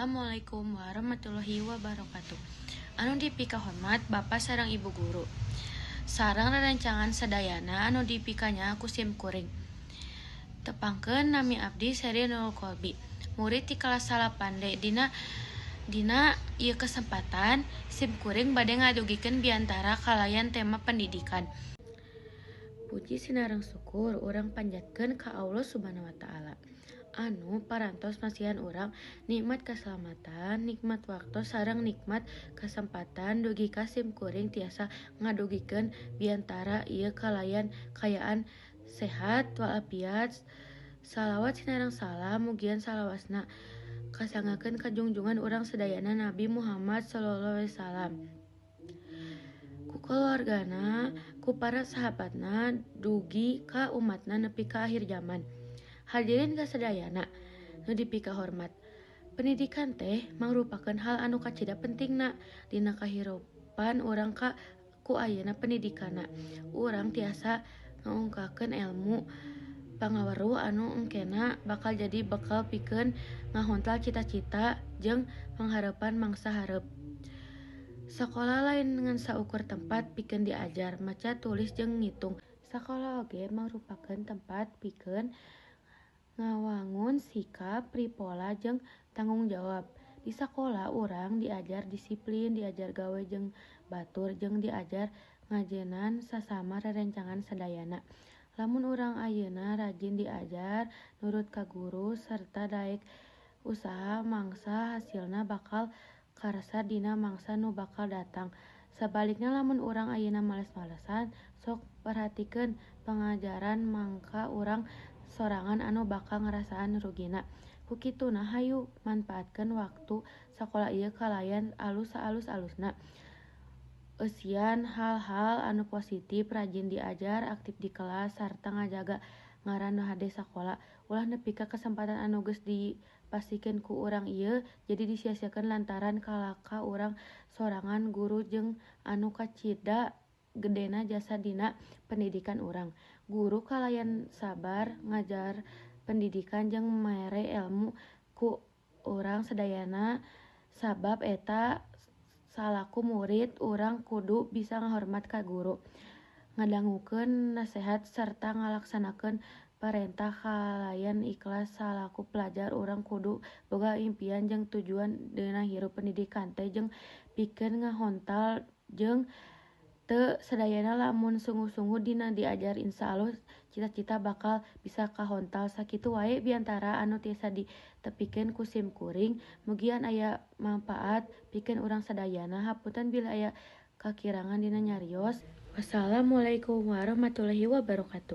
Assalamualaikum warahmatullahi wabarakatuh. Anu dipika hormat Bapak sareng Ibu guru. Sareng rerencangan sadayana anu dipikanya ku sim kuring. Tepangkeun nami abdi Seri Nurul Kolbi. Murid di kelas 8 D. Dina ieu kesempatan sim kuring bade ngadugikeun biantara kalayan tema pendidikan. Puji sinareng syukur urang panjatkeun ka Allah Subhanahu wa taala. Anu parantos masihan urang nikmat keselamatan, nikmat waktu sareng nikmat kesempatan dugi ka sim kuring tiasa ngadugikeun biantara ieu kalayan kayaan sehat walafiat. Salawat sinareng salam mugian salawasna kasangakeun kajunjungan urang sedayana Nabi Muhammad sallallahu alaihi wasallam, ku keluargana, ku para sahabatna, dugi ka umatna nepi ka akhir zaman. Hadirin kasadayana nu dipika hormat. Pendidikan teh mangrupakeun hal anu kacida pentingna dina kahirupan urang ku ayeuna pendidikanna. Urang tiasa ngaungkakeun ilmu pangaweruh anu engkena bakal jadi bekal pikeun ngahontal cita-cita jeung pangharepan mangsa hareup. Sakola lain dengan saukur tempat pikeun diajar maca tulis jeung ngitung. Sakola oge mangrupakeun tempat pikeun ngawangun sikap, ripola, jeung tanggung jawab. Di sakola urang diajar disiplin, diajar gawe jeung batur, jeung diajar ngajeunan sasama rerencangan sadayana. Lamun urang ayeuna rajin diajar, nurut ka guru, serta daek usaha mangsa hasilna bakal karasa dina mangsa nu bakal datang. Sabalikna lamun urang ayeuna males-malesan, sok perhatikeun pangajaran mangka urang sorangan anu bakal ngarasaan rugina. Ku kituna hayu manpaatkeun waktu sakola ieu kalayan alus-alusna. Eusian hal-hal anu positif, rajin diajar, aktif di kelas, sarta ngajaga ngaran hade sakola. Ulah nepi ka kesempatan anu geus dipasikeun ku urang ieu jadi disia-siakeun lantaran kalaka urang sorangan guru jeung anu kacida gedena jasa dina pendidikan urang. Guru kalayan sabar ngajar pendidikan jeung mere ilmu ku urang sadayana, sabab eta salaku murid urang kudu bisa ngahormat ka guru, ngadangukeun nasehat sarta ngalaksanakeun parentah kalayan ikhlas. Salaku pelajar urang kudu boga impian jeung tujuan dina hirup pendidikan teh jeung pikeun ngahontal jeung teu sadayana lamun sungguh-sungguh dina diajar insya Allah cita-cita bakal bisa kahontal. Sakitu wae biantara anu tiasa ditepikeun ku sim kuring. Mugian aya manfaat pikeun urang sadayana. Hapunten bila aya kakirangan dina nyarios. Wassalamualaikum warahmatullahi wabarakatuh.